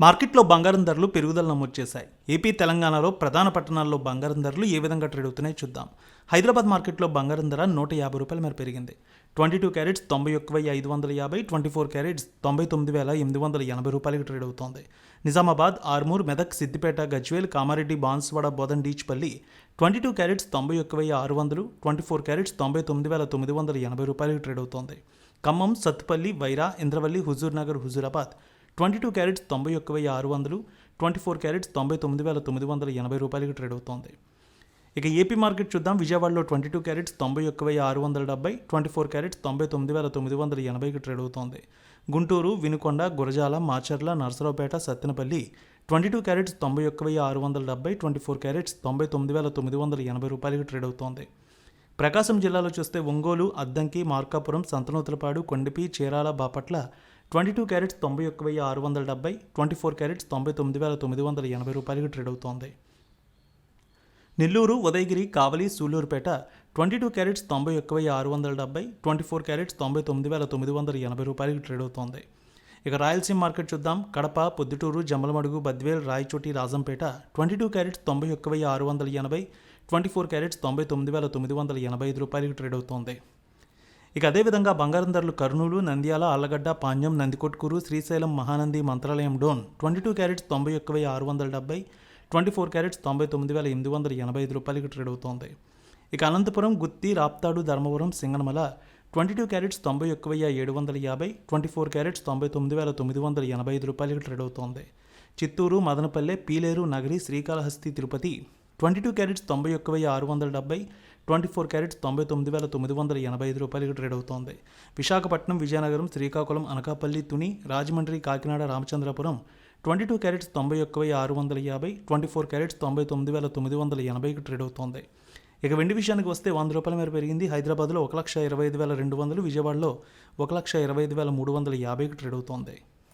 మార్కెట్లో బంగారం ధరలు పెరుగుదల నమోదు చేశాయి. ఏపీ, తెలంగాణలో ప్రధాన పట్టణాల్లో బంగారం ధరలు ఏ విధంగా ట్రేడ్ అవుతున్నాయో చూద్దాం. హైదరాబాద్ మార్కెట్లో బంగారం ధర ₹150 మేర పెరిగింది. 22 క్యారెట్స్ 91,550, 24 క్యారెట్స్ ₹99,880 ట్రేడ్ అవుతోంది. Nizamabad, Armoor, Medak, Siddipet, Gajwel, Kamareddy, Banswada, బోధన్-డీచ్పల్లి 22 carrots ₹91,600, 24 carats ₹99,980 trade అవుతోంది. Khammam, Sathupalli, Wyra, Indravelli, Huzurnagar, Huzurabad 22 carrots ₹91,600, 24 carats ₹99,980 trade అవుతోంది. ఇక ఏపీ మార్కెట్ చూద్దాం. విజయవాడలో 22 క్యారెట్స్ ₹91,670, 24 క్యారెట్స్ ₹99,980 ట్రేడ్ అవుతోంది. Guntur, Vinukonda, Gurazala, Macherla, Narasaraopet, Sattenapalli 22 carats ₹91,670, 24 carats ₹99,980 trade అవుతోంది. ప్రకాశం జిల్లాలో చూస్తే Ongole, Addanki, Markapuram, Santhanuthalapadu, Kondapi, Chirala, Bapatla 22 carats ₹91,670, 24 carats ₹99,980 trade అవుతోంది. Nellore, Udayagiri, Kavali, Sullurpeta 22 carats ₹91,670, 24 carats ₹99,980 trade అవుతోంది. ఇక రాయలసీమ మార్కెట్ చూద్దాం. Kadapa, Proddatur, Jammalamadugu, Badvel, Rayachoti, Rajampet 22 carats ₹91,680, 24 carats ₹99,985 trade అవుతోంది. ఇక అదేవిధంగా బంగారం ధరలు Kurnool, Nandyal, Allagadda, Panyam, Nandikotkur, Srisailam, Mahanandi, Mantralayam, Dhone 22 carats ₹91,670, 24 carats ₹99,885 trade అవుతోంది. ఇక Anantapur, Gooty, Raptadu, Dharmavaram, Singanamala 22 carats ₹91,750, 24 carats ₹99,985 trade అవుతోంది. Chittoor, Madanapalle, Piler, Nagari, Srikalahasti, Tirupati 22 carats ₹91,670, 24 carats ₹99,985 trade అవుతోంది. Visakhapatnam, Vizianagaram, Srikakulam, Anakapalli, Tuni, Rajahmundry, Kakinada, Ramachandrapuram 22 carats ₹91,650, 24 carats ₹99,980 trade అవుతోంది. ఇక వెండి విషయానికి వస్తే ₹100 మేర పెరిగింది. హైదరాబాద్లో 1,25,200, విజయవాడలో 1,25,350 ట్రేడ్ అవుతోంది.